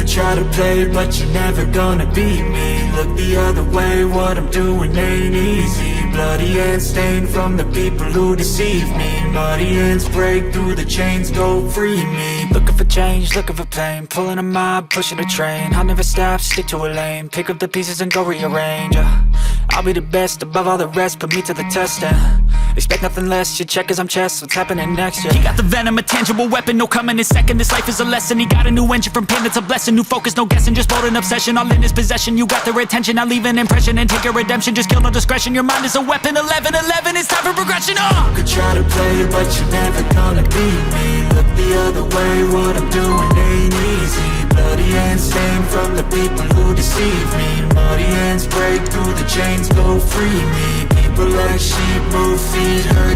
could try to play, but you're never gonna beat me. Look the other way, what I'm doing ain't easy. Bloody hands stained from the people who deceive me. Muddy hands break through the chains, go free me. Looking for change, looking for pain, pulling a mob, pushing a train. I'll never stop, stick to a lane, pick up the pieces and go rearrange. I'll be the best above all the rest, put me to the test and expect nothing less. You check as I'm chess, what's happening next? Yeah. He got the venom, a tangible weapon, no coming in second. This life is a lesson, he got a new engine, from pain it's a blessing. New focus, no guessing, just bold and obsession, all in his possession. You got their attention, I leave an impression and take your redemption. Just kill no discretion, your mind is a weapon. 11-11, it's time for progression. You could try to play, but you're never gonna beat me. Look the other way, what I'm doing ain't easy. Bloody hands stained from the people who deceive me. Muddy hands break through the chains, go free me. People like sheep move feet, hurting.